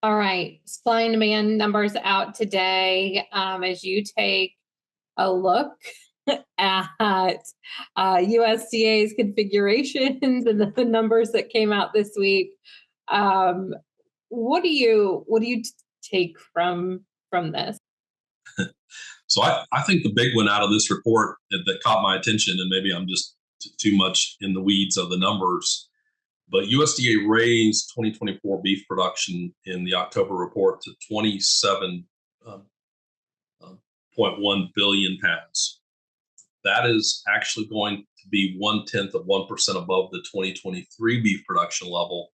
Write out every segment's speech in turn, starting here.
All right, supply and demand numbers out today. As you take a look at USDA's configurations and the numbers that came out this week, um, what do you take from this? So I think the big one out of this report that caught my attention, and maybe I'm just too much in the weeds of the numbers, but USDA raised 2024 beef production in the October report to 27.1 billion pounds. That is actually going to be 0.1% above the 2023 beef production level,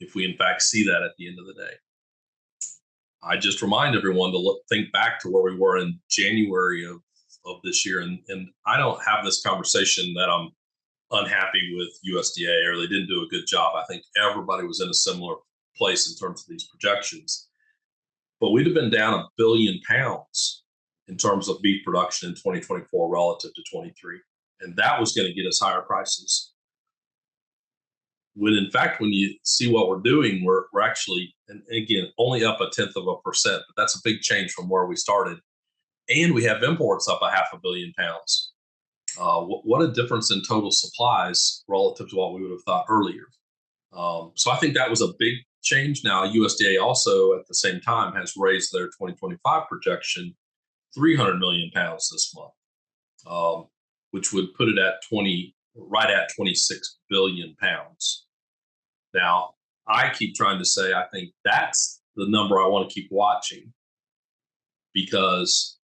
if we in fact see that at the end of the day. I just remind everyone to think back to where we were in January of this year. And I don't have this conversation that I'm unhappy with USDA or they didn't do a good job. I think everybody was in a similar place in terms of these projections. But we'd have been down 1 billion pounds in terms of beef production in 2024 relative to 23. And that was going to get us higher prices. When in fact, when you see what we're doing, we're actually, and again, only up 0.1%, but that's a big change from where we started. And we have imports up 500 million pounds. What a difference in total supplies relative to what we would have thought earlier. So I think that was a big change. Now, USDA also at the same time has raised their 2025 projection 300 million pounds this month, which would put it at right at 26 billion pounds. Now, I keep trying to say I think that's the number I want to keep watching, because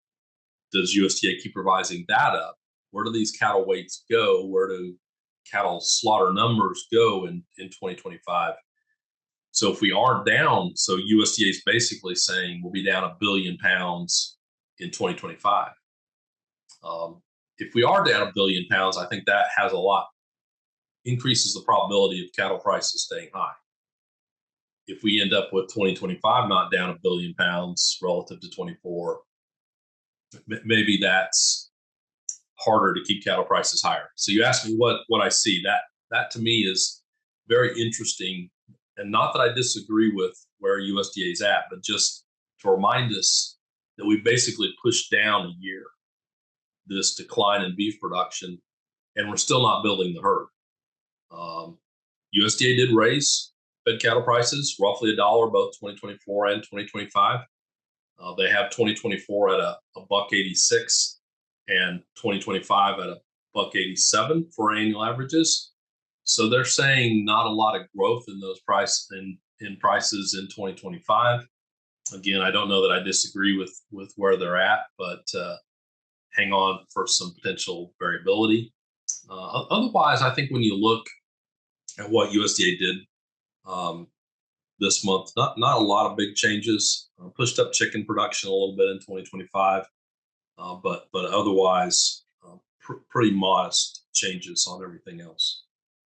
does USDA keep revising that up? Where do these cattle weights go? Where do cattle slaughter numbers go in 2025? So if we aren't down, so USDA is basically saying we'll be down 1 billion pounds in 2025. If we are down 1 billion pounds, I think that has a lot, increases the probability of cattle prices staying high. If we end up with 2025 not down 1 billion pounds relative to 24, maybe that's harder to keep cattle prices higher. So you asked me what I see. That to me is very interesting, and not that I disagree with where USDA is at, but just to remind us that we basically pushed down a year this decline in beef production, and we're still not building the herd. USDA did raise fed cattle prices roughly $1 both 2024 and 2025. They have 2024 at a $1.86 and 2025 at a $1.87 for annual averages. So they're saying not a lot of growth in those prices in prices in 2025. Again, I don't know that I disagree with where they're at, but hang on for some potential variability. Otherwise, I think when you look at what USDA did this month, not a lot of big changes. Pushed up chicken production a little bit in 2025, but otherwise pretty modest changes on everything else.